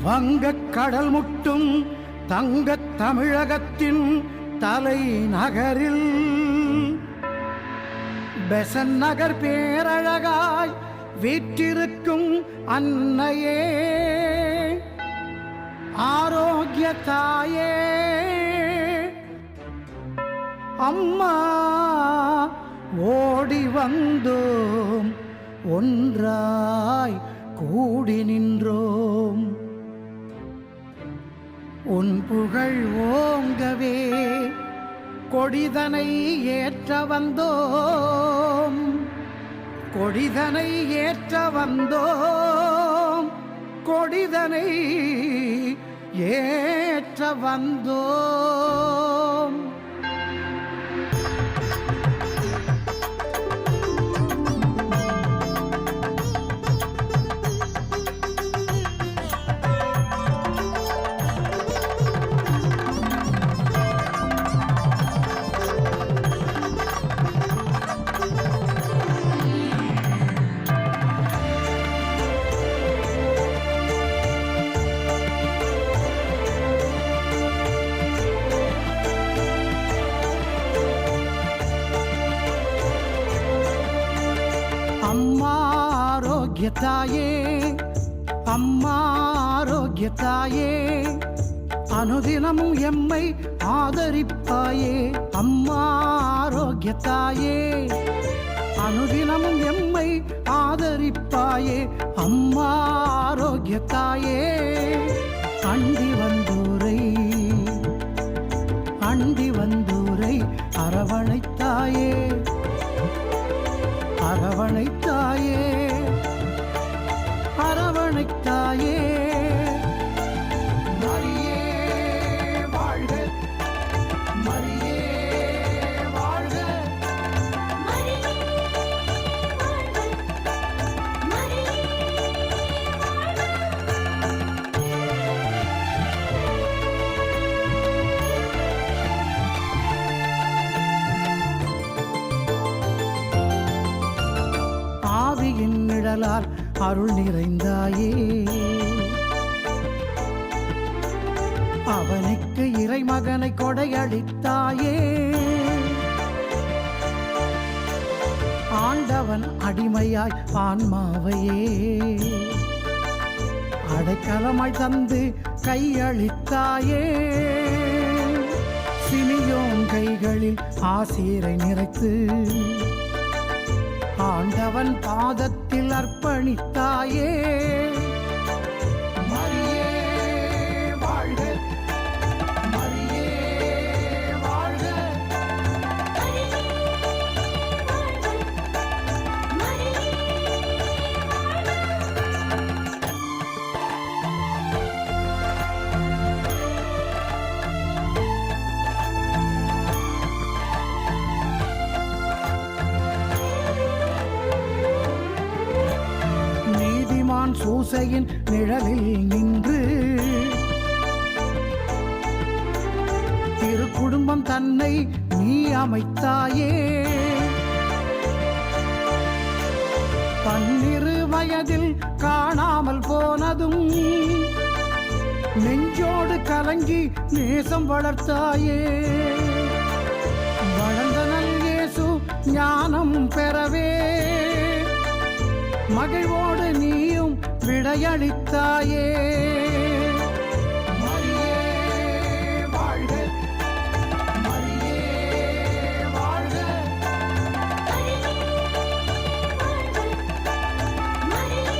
வங்கக் கடல் முட்டும் தங்கத் தமிழகத்தின் தலைநகரில் பெசன் நகர் பேரழகாய் வீற்றிருக்கும் அன்னையே, ஆரோக்கிய தாயே, அம்மா ஓடி வந்தோம், ஒன்றாய் கூடி நின்றோம். உன் புகழ் ஓங்கவே கொடிதனை ஏற்ற வந்தோம், கொடிதனை ஏற்ற வந்தோம், கொடிதனை ஏற்ற வந்தோம். அம்மா ஆரோக்கிய தாயே, அம்மா ஆரோக்கிய தாயே, அனுதினமும் எம்மை ஆதரிப்பாயே. அம்மா ஆரோக்கிய தாயே, அனுதினமும் எம்மை ஆதரிப்பாயே. அம்மா ஆரோக்கிய தாயே, அண்டி வந்தோரை, அண்டி வந்தோரை அரவணைத்தாயே, அரவணைத்தாயே, அரவணைத்தாயே. மரியே வாழ்க, மரியே வாழ்க, மரியே வாழ்க, மரியே ஆவியின் நிழலால் அருள் நிறைந்தாயே, அவனுக்கு இறைமகனை கொடையளித்தாயே. ஆண்டவன் அடிமையாய் ஆன்மாவையே அடைக்கலமாய் தந்து கையளித்தாயே. சிமியோன் கைகளில் ஆசீரை நிறைத்து ஆண்டவன் பாதத்தில் அர்ப்பணித்தாயே. மரியே வாழ்க, மரியே வாழ்க, மரியே வாழ்க, மரியே நீதிமான் சூசையின் நிழலில் நின்று திரு குடும்பம் தன்னை நீ அமைத்தாயே. 12 வயதில் காணாமல் போனதும் நெஞ்சோடு கலங்கி நேசம் வளர்த்தாயே. வளர்ந்தனல் இயேசு ஞானம் பெறவே மகிழ்வோடு நீயும் விடையளித்தாயே. மரியே வாழ்க, மரியே வாழ்க, வாழ்க, மரியே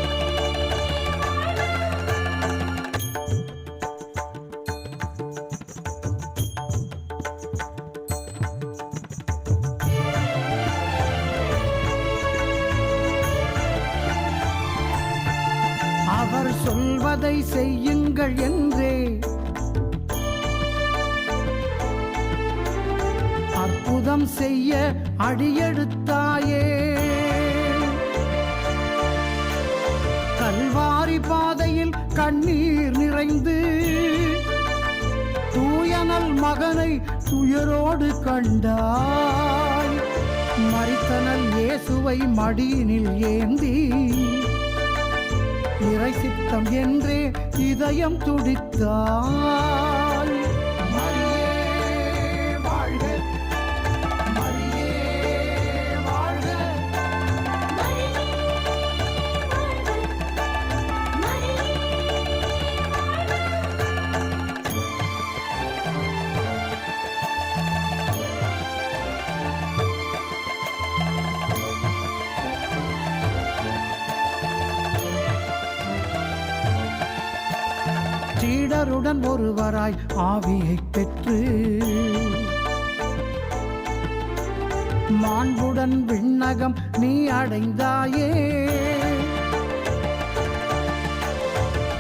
அவர் சொல்வதை செய்யுங்கள் என்றே அற்புதம் செய்ய அடியெடுத்தாயே. கல்வாரி பாதையில் கண்ணீர் நிறைந்து தூயனல் மகனை துயரோடு கண்டாய். மரித்தனல் இயேசுவை மடியினில் ஏந்தி இறை சித்தம் என்றே இதயம் துடித்தாய். மரியே வாழ்க, மரியே வாழ்க. சீடருடன் ஒருவராய் ஆவியை பெற்று மாண்புடன் விண்ணகம் நீ அடைந்தாயே.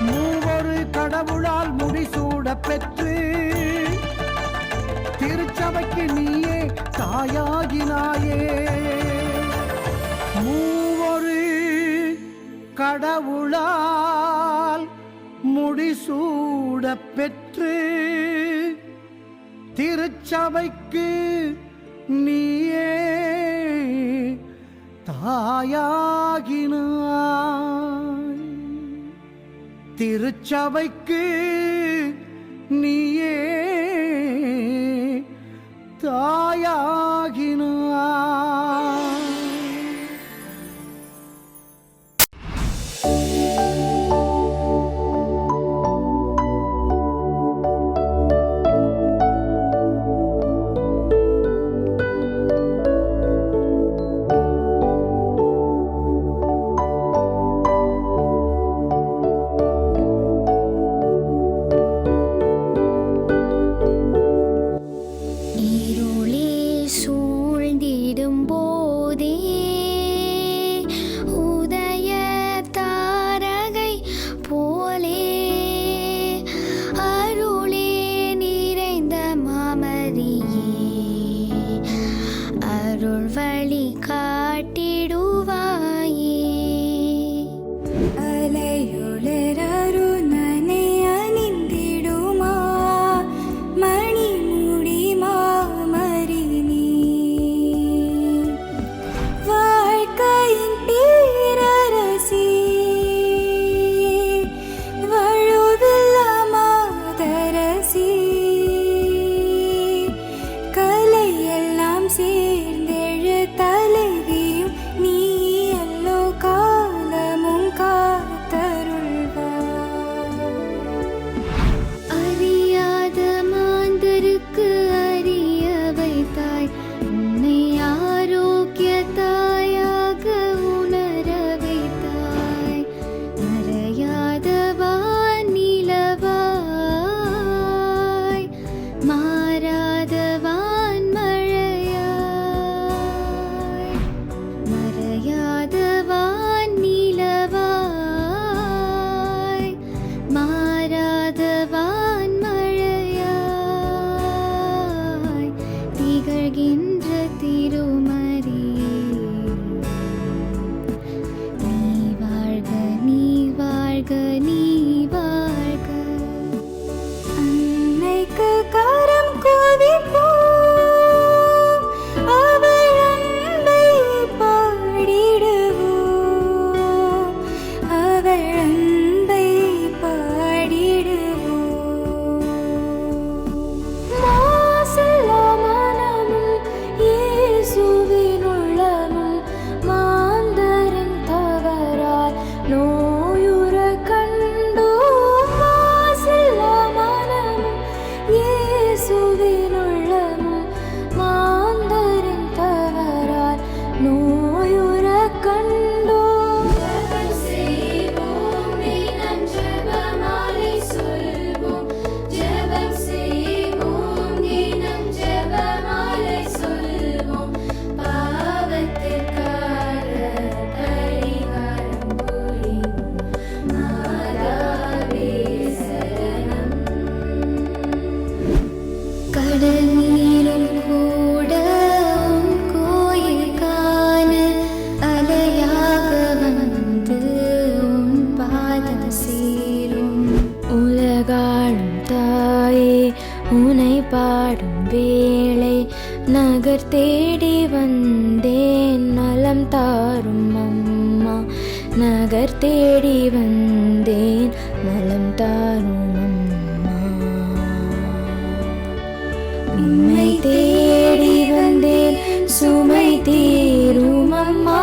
மூவொரு கடவுளால் முடிசூட பெற்று திருச்சபைக்கு நீயே தாயாகினாயே. மூவொரு கடவுளால் முடிசூட பெற்று திருச்சபைக்கு நீயே தாயாகினாய். திருச்சபைக்கு நீயே தாயாகினாய். பாடும் வேளை நகர் தேடி வந்தேன் நலம் தாரும் அம்மா நகர் தேடி வந்தேன் நலம் தாரும் அம்மா. உம்மை தேடி வந்தேன் சுமை தீரும் அம்மா.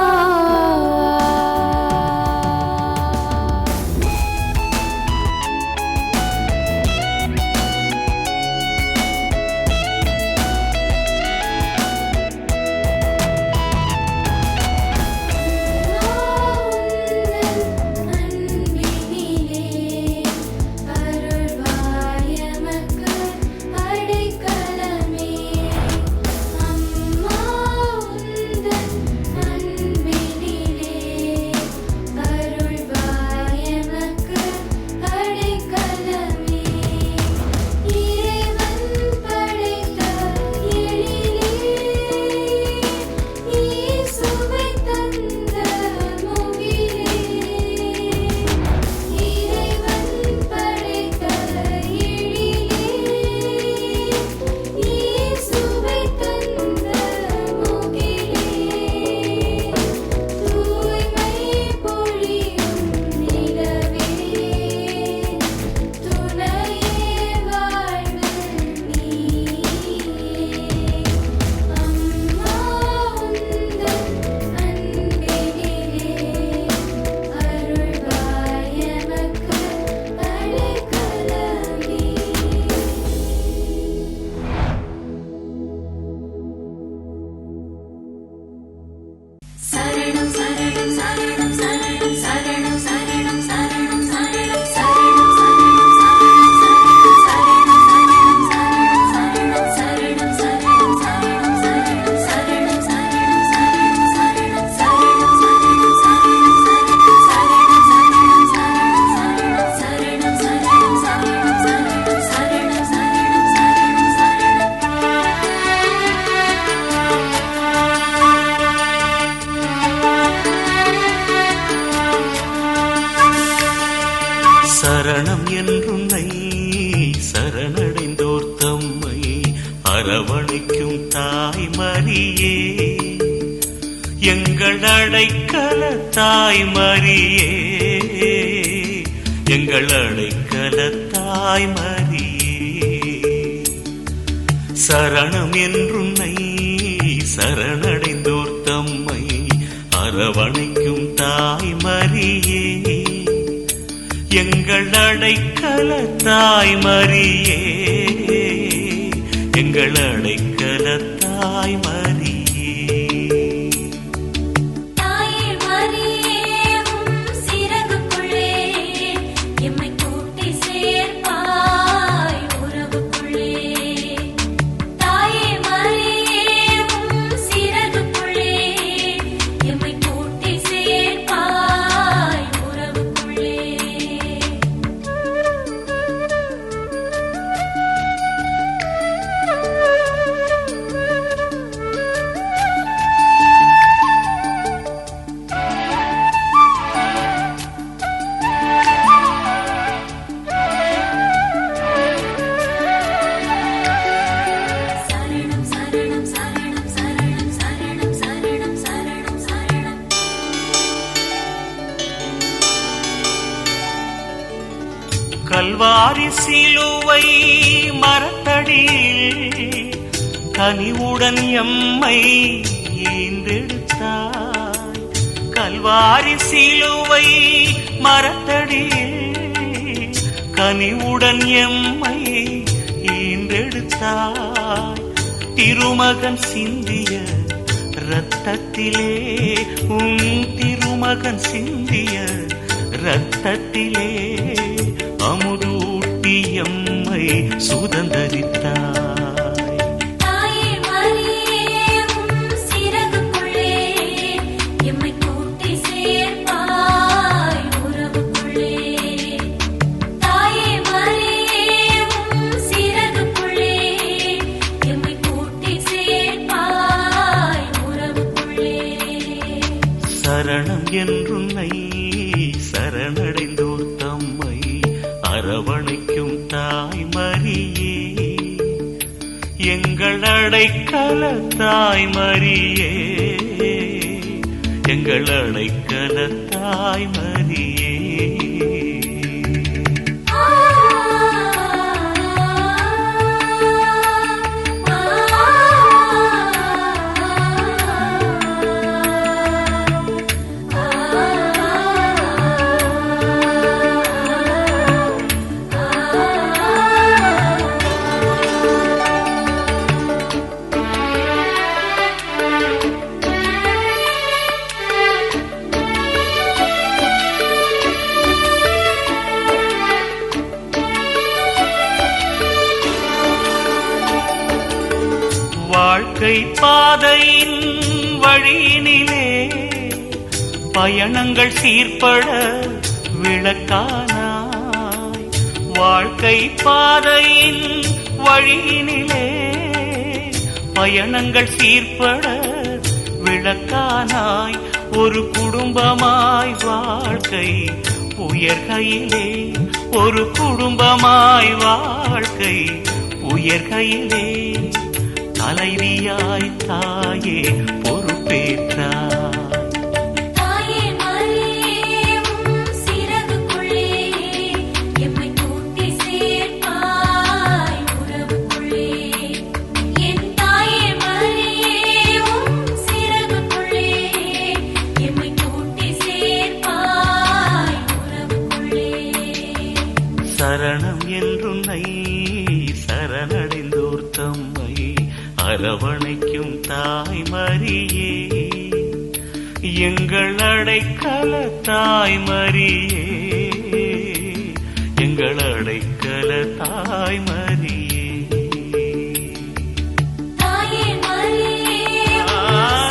சரணம் என்றுன்னை சரணடைந்தோர் தம்மை அரவணைக்கும் தாய் மரியே, எங்கள் அடைக்கல தாய் மரியே, எங்கள் அடைக்கல தாய் மரியே. சரணம் என்றுன்னை சரணடைந்தோர் தம்மை அரவணைக்கும் தாய் மரியே, எங்கள் அடைக்கல தாய் மரியே, எங்கள் அடைக்கல தாய் மரியே. கல்வாரி சிலுவை மரத்தடியில் கனிவுடன் எம்மை ஈந்தெடுத்தாய். கல்வாரி சிலுவை மரத்தடியில் கனிவுடன் எம்மை ஈந்தெடுத்தாய். திருமகன் சிந்திய இரத்தத்திலே, உன் திருமகன் சிந்திய இரத்தத்திலே அமுதூட்டி எம்மை சுதந்தரித்தாய். சரணம் என்றுன்னை சரணடைந்தோர் தம்மை அரவணைக்கும் தாய் மரியே, எங்கள் அடைக்கல தாய் மரியே, எங்கள் அடைக்கல தாய் தாய்மரியே. வாழ்க்கை பாதையின் வழியினிலே பயணங்கள் சீர்பட விளக்கானாய். வாழ்க்கை பாதையின் வழியினிலே பயணங்கள் சீர்பட விளக்கானாய். ஒரு குடும்பமாய் வாழ்க்கை உயர்கையிலே, ஒரு குடும்பமாய் வாழ்க்கை உயர்கையிலே தலைவியாய் தாயே பொறுப்பேற்றாய். தாயே மரியே உம் சிறகுக்குள்ளே எம்மை கூட்டி சேர்ப்பாய் உறவுக்குள்ளே. என் தாயே மரியே உம் சிறகுக்குள்ளே எம்மை கூட்டி சேர்ப்பாய் உறவுக்குள்ளே. சரணம் என்றுன்னை சரணடைந்தோர் தம்மை அரவணைக்கும் தாய்மரியே, எங்கள் அடைக்கல தாய்மரியே, எங்கள் அடைக்கல தாய்மரியே. தாயே மரியே உம்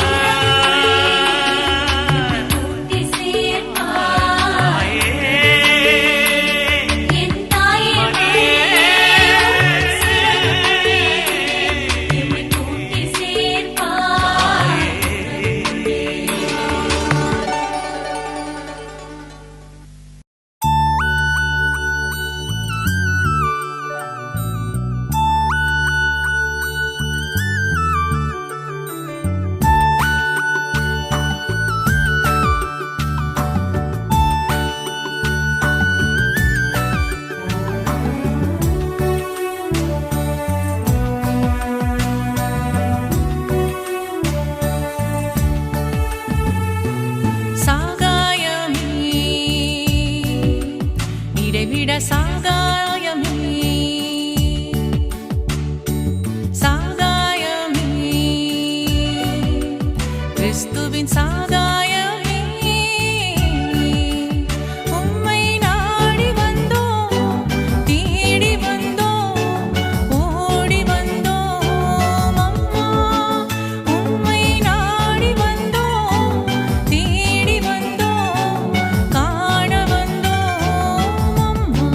சிறகுக்குள்ளே எம்மை கூட்டி சேர்ப்பாய். என் தாயே மரியே உம் சிறகுக்குள்ளே எம்மை கூட்டி சேர்ப்பாய். சாகாயமே இடைவிட சாகாயமே சாகாயமே கிறிஸ்துவின் சாகாயமே உம்மை நாடி வந்தோம் தேடி வந்தோம் ஓடி வந்தோம் அம்மா உம்மை நாடி வந்தோம் தேடி வந்தோம் காண வந்தோம் அம்மா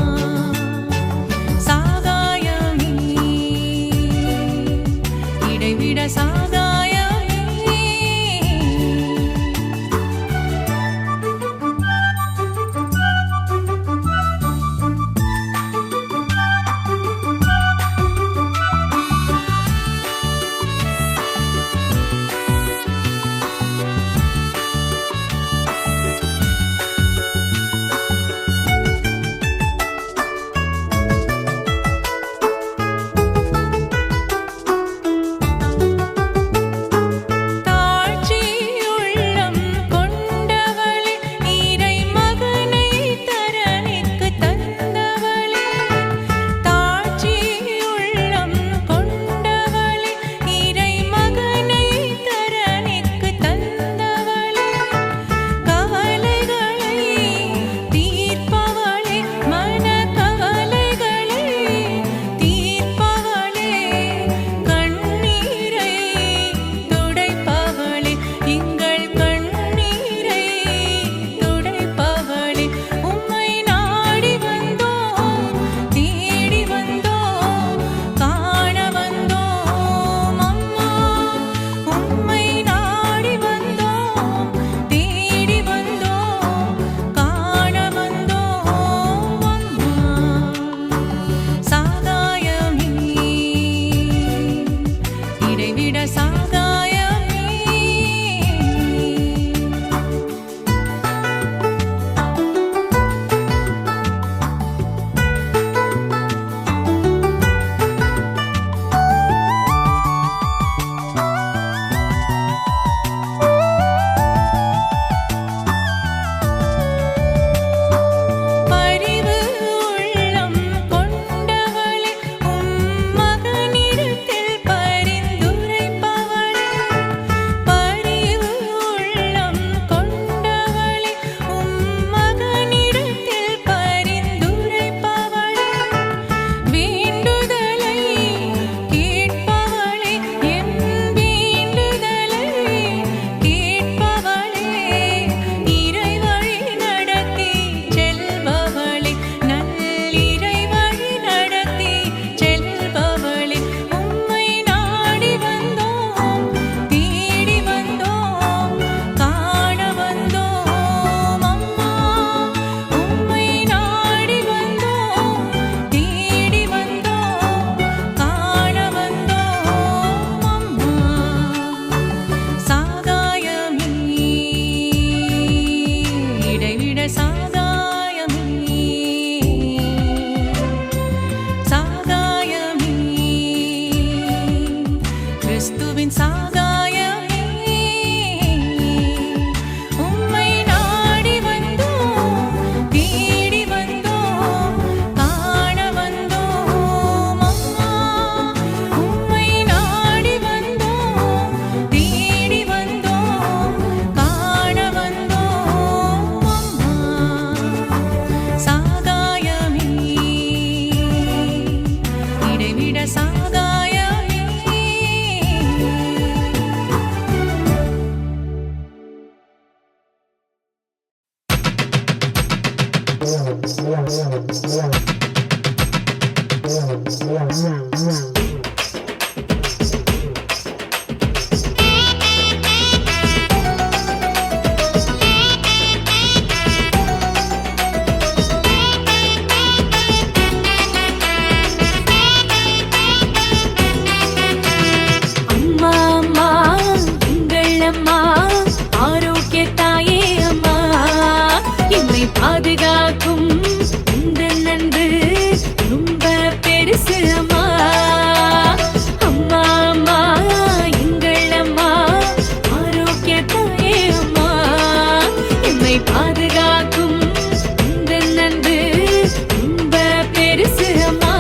சாகாயமே சாகாயமே கிறிஸ்துவின் சாகாயமே உம்மை நாடி வந்தோம் தேடி வந்தோம் காண வந்தோம் அம்மா உம்மை நாடி வந்தோம் தேடி வந்தோம் காண வந்தோம் அம்மா சாகாயமே இடைவிட சாகாயமே அம்மா அம்மா எங்கள் அம்மா ஆரோக்கிய தாயே அம்மா என்னை பாதுகாக்கும் உந்தன் அன்பு ரொம்ப பெருசு அம்மா அம்மா அம்மா எங்கள் அம்மா ஆரோக்கிய தாயே அம்மா என்னை பாதுகாக்கும் உந்தன் அன்பு ரொம்ப பெருசு அம்மா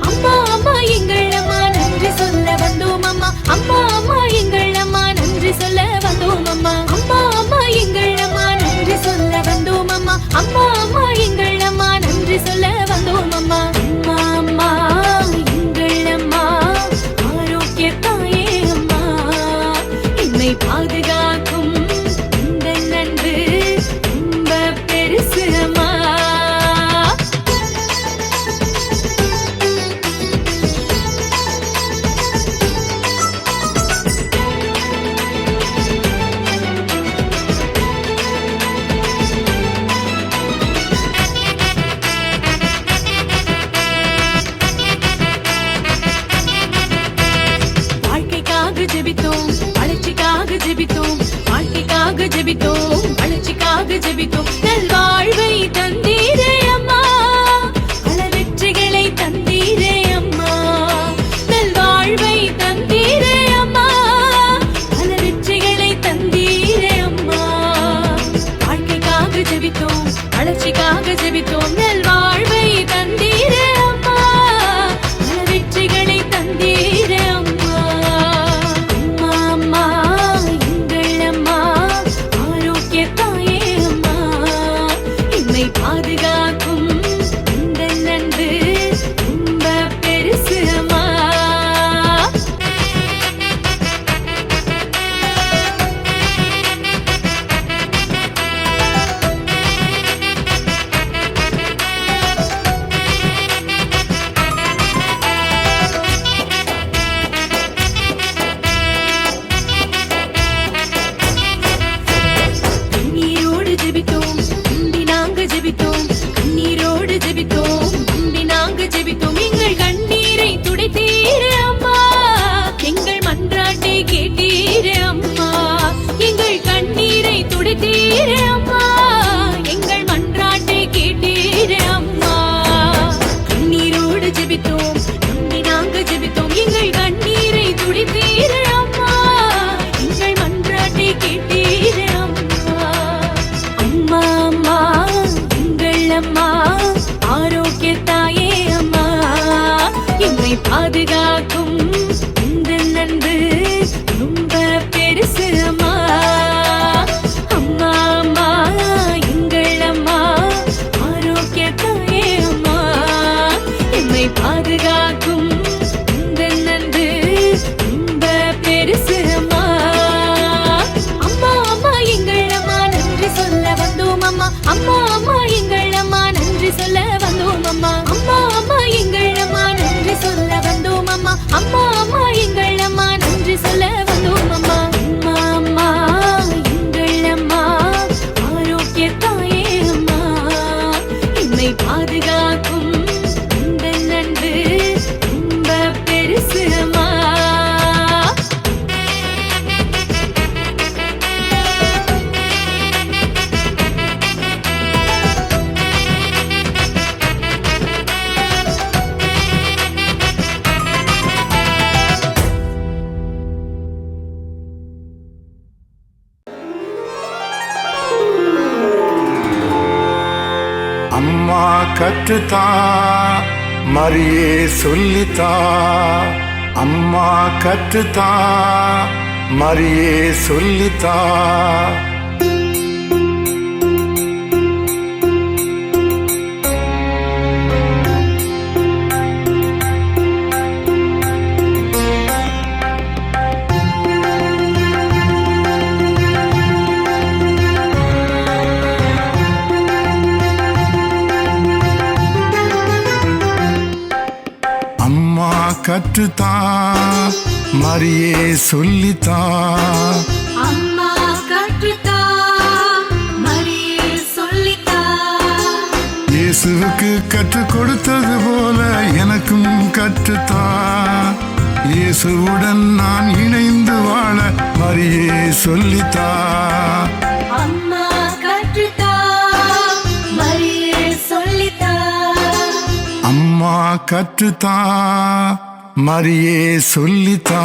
அம்மா அம்மா எங்கள் அம்மா நன்றி சொல்ல வந்தோம் அம்மா அம்மா அம்மா எங்கள் அம்மா நன்றி சொல்ல வந்தோம் அம்மா அம்மா அம்மா எங்கள் அம்மா நன்றி சொல்ல வந்தோம் அம்மா அம்மா அம்மா எங்கள் அம்மா நன்றி சொல்ல வந்தோம் அம்மா அம்மா அம்மா எங்கள் அம்மா ஆரோக்கிய தாயே அம்மா என்னை பாதுகாக்கும் உந்தன் அன்பு ரொம்ப பெருசு அம்மா வாழ்க்கைக்காக ஜெபித்தோம் வளர்ச்சிக்காக ஜெபித்தோம் வாழ்க்கைக்காக ஜெபித்தோம் வளர்ச்சிக்காக ஜெபித்தோம் நல்வாழ்வை தந்தீரே அம்மா பல வெற்றிகளை தந்தீரே அம்மா நல்வாழ்வை தந்தீரே அம்மா பல வெற்றிகளை தந்தீரே அம்மா வாழ்க்கைக்காக ஜெபித்தோம் வளர்ச்சிக்காக ஜெபித்தோம் நல்வாழ்வை தந்தீரே அம்மா பல வெற்றிகளை தந்தீரே அம்மா அம்மா அம்மா எங்கள் அம்மா ஆரோக்கிய தாயே அம்மா என்னை பாதுகாக்கும் உந்தன் அன்பு ரொம்ப பெருசு அம்மா கண்ணீரோடு ஜெபித்தோம் நம்பி நாங்க ஜெபித்தோம் கண்ணீரோடு ஜெபித்தோம் நம்பி நாங்க ஜெபித்தோம் எங்கள் கண்ணீரை துடைத்தீரே அம்மா எங்கள் மன்றாட்டை கேட்டீரே அம்மா எங்கள் கண்ணீரை துடைத்தீரே அம்மா எங்கள் மன்றாட்டை கேட்டீரே அம்மா கண்ணீரோடு ஜெபித்தோம் நம்பி நாங்க ஜெபித்தோம் எங்கள் கண்ணீரை துடைத்தீரே அம்மா எங்கள் மன்றாட்டை கேட்டீரே அம்மா அம்மா அம்மா எங்கள் அம்மா ஆரோக்கிய தாயே அம்மா என்னை பாதுகாக்கும் உந்தன் அன்பு ரொம்ப பெருசு அம்மா அம்மா அம்மா எங்கள் அம்மா ஆரோக்கிய தாயே அம்மா என்னை பாதுகாக்கும் உந்தன் அன்பு ரொம்ப பெருசு அம்மா அம்மா அம்மா எங்கள் அம்மா நன்றி சொல்ல வந்தோம் அம்மா அம்மா அம்மா எங்கள் அம்மா நன்றி சொல்ல வந்தோம் அம்மா அம்மா அம்மா எங்கள் அம்மா நன்றி சொல்ல வந்தோம் அம்மா அம்மா அம்மா எங்கள் அம்மா நன்றி சொல்ல வந்தோம் அம்மா அம்மா அம்மா எங்கள் அம்மா ஆரோக்கிய தாயே அம்மா என்னை பாதுகாக்கும் உந்தன் அன்பு ரொம்ப பெருசு அம்மா அம்மா கற்றுத்தா மரியே சொல்லித்தா அம்மா கற்றுத்தா மரியே சொல்லித்தா அம்மா கற்றுத்தா மரியே சொல்லித்தா அம்மா கற்றுத்தா மரியே சொல்லித்தா இயேசுவுக்கு கற்றுக் கொடுத்தது போல எனக்கும் கற்றுத்தா இயேசுவுடன் நான் இணைந்து வாழ மரியே சொல்லித்தா அம்மா கற்றுத்தா மரியே சொல்லித்தா அம்மா கற்றுத்தா மரியே சொல்லித்தா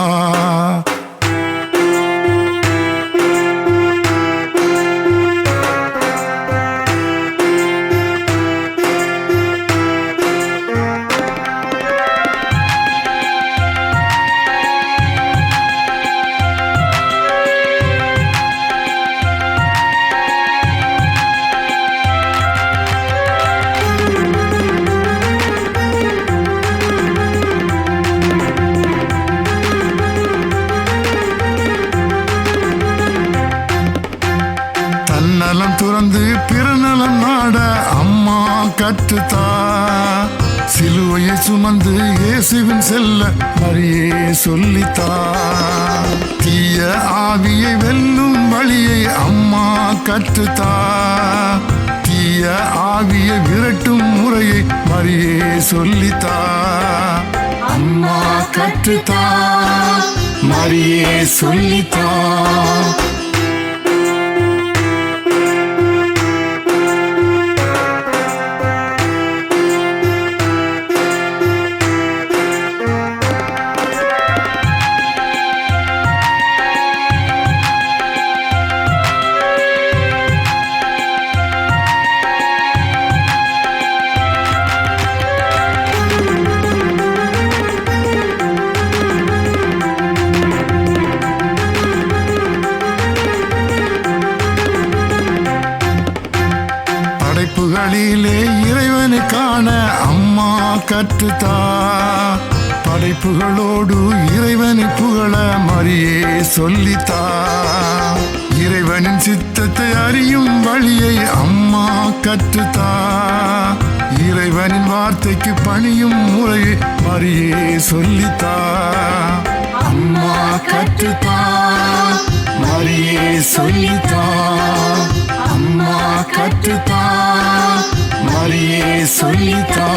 தன்னலம் துறந்து பிறநலம் நாட அம்மா கற்றுத்தா சிலுவையை சுமந்து இயேசுவின் செல்ல மரியே சொல்லித்தா தீய ஆவியை வெல்லும் வழியை அம்மா கற்றுத்தா தீய ஆவியை விரட்டும் முறையை மரியே சொல்லித்தா அம்மா கற்றுத்தா மரியே சொல்லித்தா படைப்புகளிலே இறைவனை காண அம்மா கற்றுத்தா படைப்புகளோடு இறைவனை புகழ மரியே சொல்லித்தா இறைவனின் சித்தத்தை அறியும் வழியை அம்மா கற்றுத்தா இறைவனின் வார்த்தைக்கு பணியும் முறையை மரியே சொல்லித்தா அம்மா கற்றுத்தா மரியே சொல்லித்தா அம்மா கற்றுத்தா மரியே சொல்லித்தா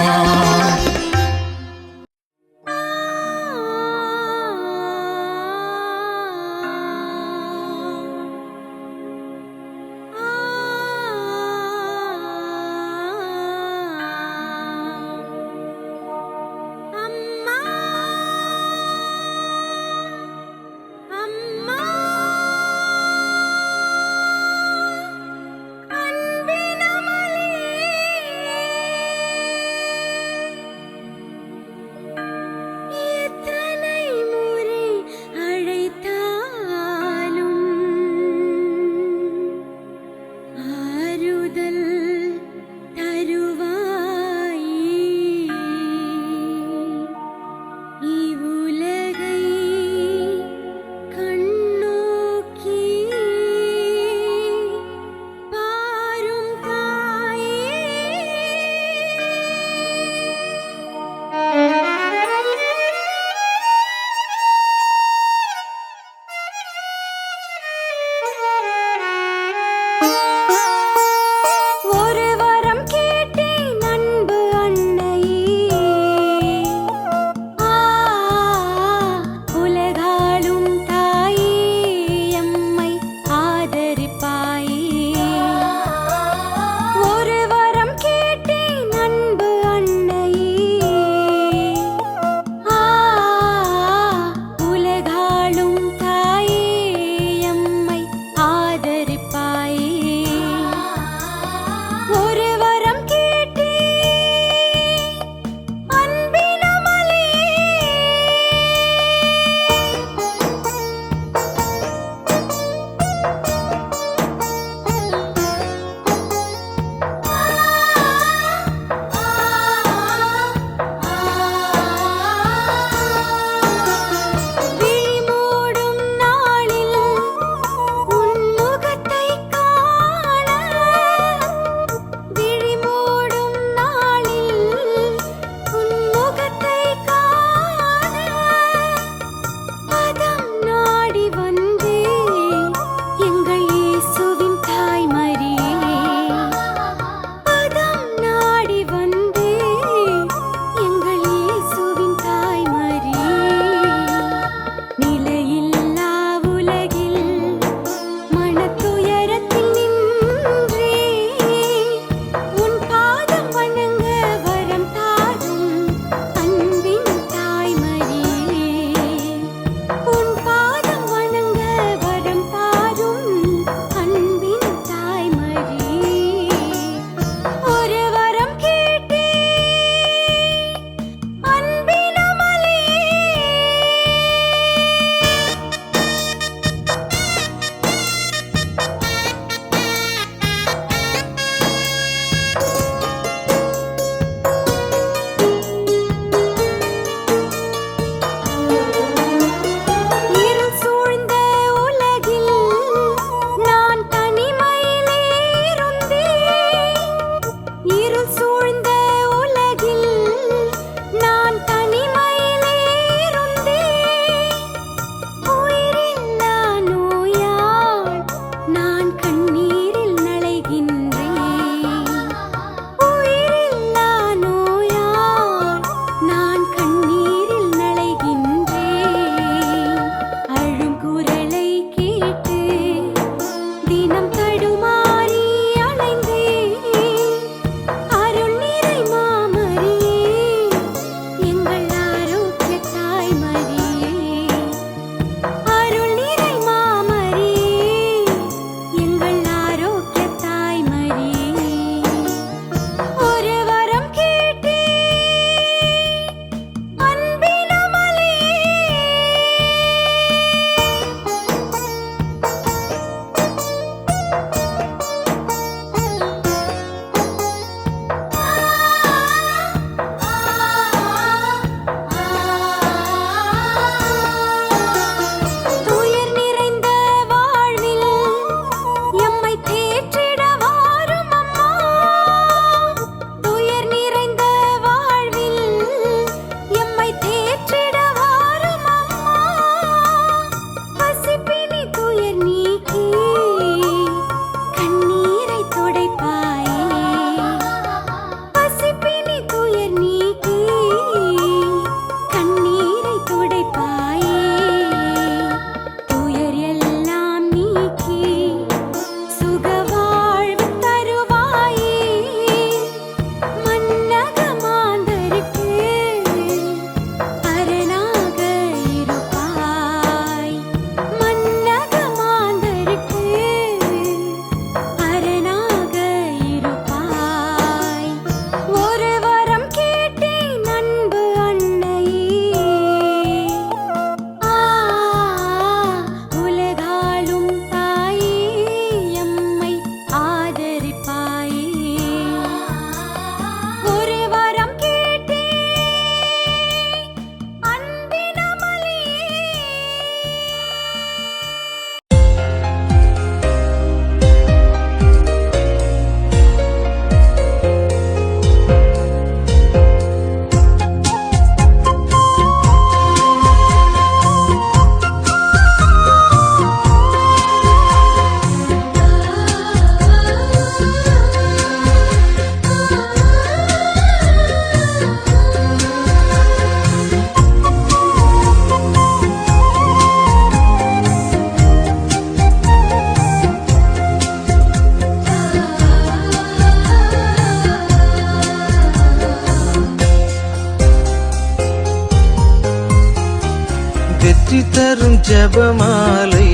ஜபமாலை,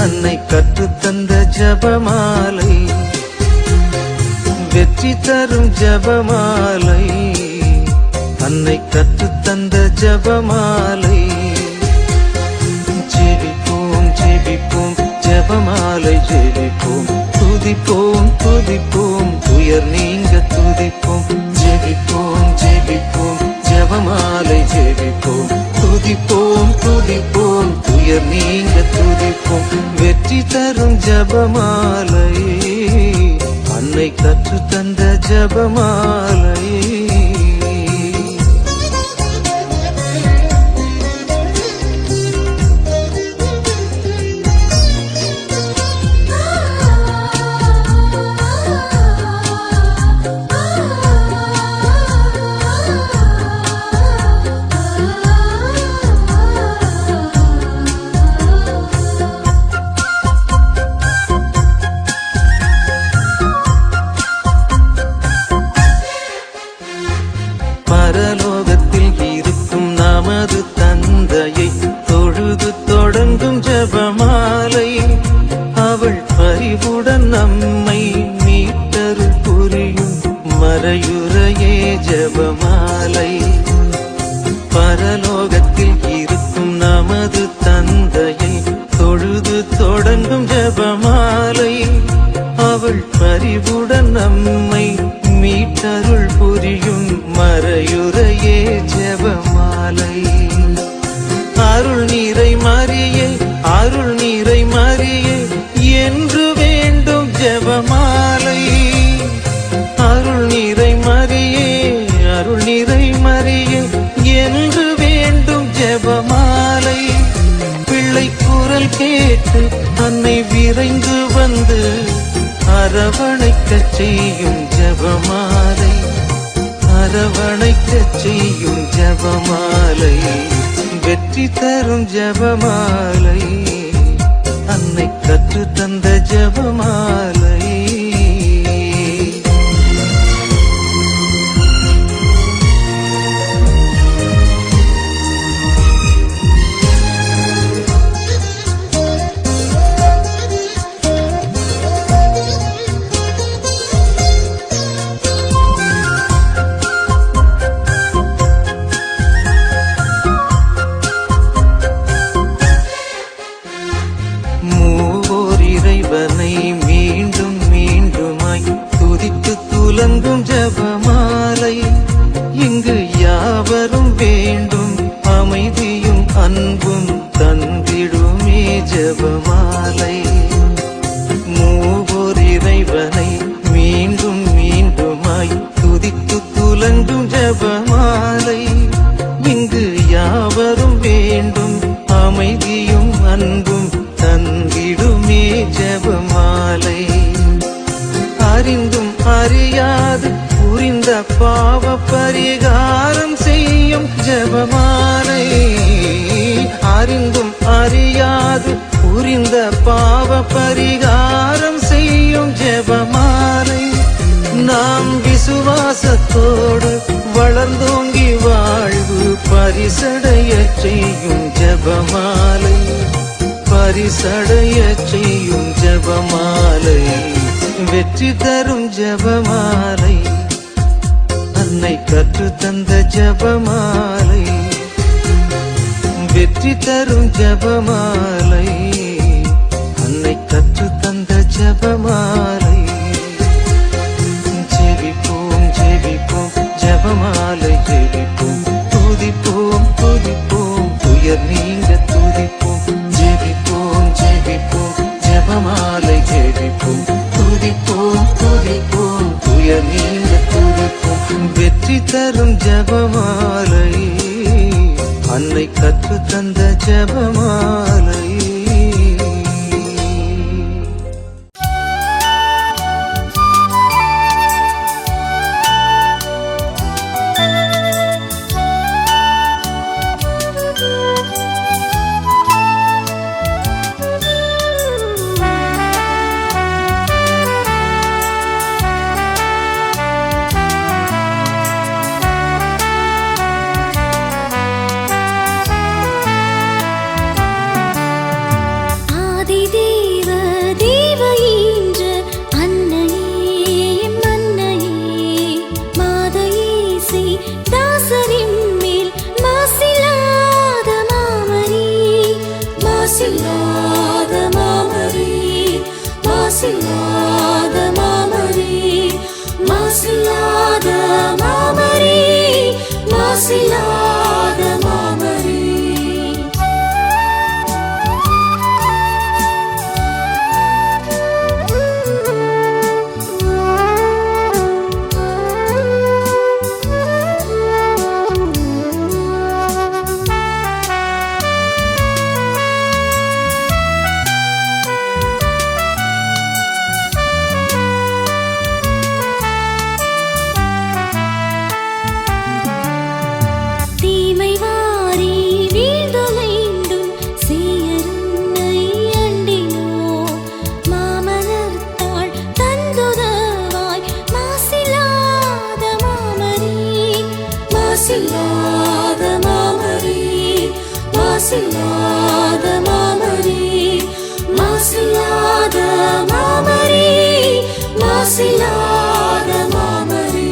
அன்னை கற்றுத்தந்த ஜபமாலை, வெற்றி தரும் ஜபமாலை, அன்னை கற்றுத்தந்த ஜபமாலை. ஜெபிப்போம் ஜெபிப்போம் ஜபமாலை ஜெபிப்போம், துதிப்போம் துதிப்போம் துயர் நீங்க துதிப்போம். ஜெபிப்போம் ஜெபிப்போம் ஜபமாலை ஜெபிப்போம், துதிப்போம் துதிப்போம் துயர் நீங்க துதிப்போம். வெற்றி தரும் ஜபமாலை, அன்னை கற்று தந்த ஜபமாலை. பரலோகத்தில் இருக்கும் நமது தந்தையை தொழுது தொடங்கும் ஜபமாலை, அவள் பரிவுடன் நம்மை மீட்டருள் புரியும் மறையுறையே ஜபமாலை. பரலோகத்தில் இருக்கும் நமது தந்தையை தொழுது தொடங்கும் ஜபமாலை, அவள் பரிவுடன் நம்மை மீட்டருள் புரியும் மறையுறையே ஜெபமாலை. அருள் நீரை மரியே அருள் நீரை மரியே என்று வேண்டும் ஜெபமாலை. அருள் நீரை மரியே அருள் நீரை மரியே என்று வேண்டும் ஜெபமாலை. பிள்ளை குரல் கேட்டு அன்னை விரைந்து வந்து அரவணைக்கச் செய்யும் ஜபமாலை, அரவணைக்கச் செய்யும் ஜபமாலை. வெற்றி தரும் ஜபமாலை, அன்னை கற்று தந்த ஜபமாலை. இறைவனை மீண்டும் மீண்டுமாய் துதித்து துலங்கும் ஜபமாலை. இங்கு யாவரும் வேண்டும் அமைதியும் அன்பும் தந்திடுமே ஜபமாலை. மூவோர் இறைவனை மீண்டும் மீண்டுமாய் துதித்து துலங்கும் ஜபமாலை. இங்கு யாவரும் வேண்டும் அமைதியும் அன்பும் தந்திடுமே ஜபமாலை. அறிந்தும் அறியாது புரிந்த பாவ பரிகாரம் செய்யும் ஜபமாலை. அறிந்தும் அறியாது புரிந்த பாவ பரிகாரம் செய்யும் ஜபமாலை. நாம் விசுவாசத்தோடு வளர்ந்தோங்கி வாழ்வு பரிசடைய செய்யும் ஜபமாலை, பரிசடைய செய்யும் ஜபமாலை. வெற்றி தரும் ஜபமாலை, அன்னை கற்று தந்த ஜபமாலை. வெற்றி தரும் ஜபமாலை, அன்னை கற்று தந்த ஜபமாலை. ஜெபிப்போம் ஜெபிப்போம் ஜபமாலை ஜெபிப்போம், துதிப்போம் துதிப்போம் துயர் நீங்க துதிப்போம். ஜெபிப்போம் ஜெபிப்போம் ஜபமாலை ஜெபிப்போம், துதிப்போம் துதிப்போம் துயர் நீங்க துதிப்போம். வெற்றி தரும் ஜபமாலை, அன்னை கற்று தந்த ஜபமாலை. மாசில்லாத மாமரி மாசில்லாத மாமரி மாசில்லாத மாமரி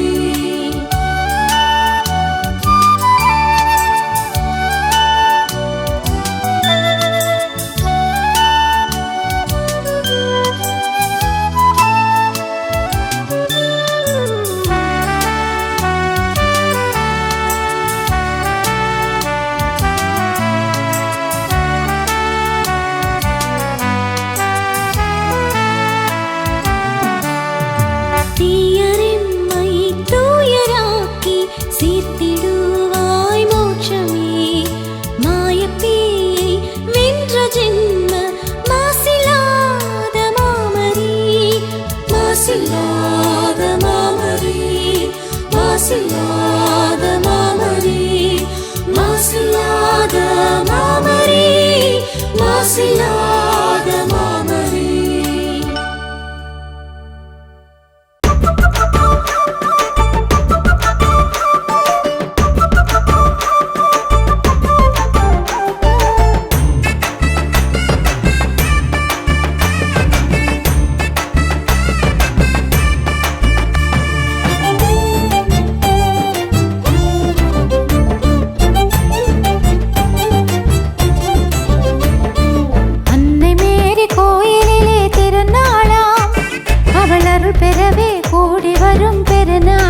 தீயரின்மை தூயராக்கி சீர்த்திடுவாய் மோட்சமே மாயப்பேயை வென்ற ஜென்ம மாசில்லாத மாமரி மாசில்லாத மாமரி மாசில்லாத மாமரி மாசில்லாத மாமரி மாசில்லாத மாமரி அன்னை மேரி கோயிலிலே திருநாளாம் அவள் அருள் பெறவே கூடி வரும் பெருநாள்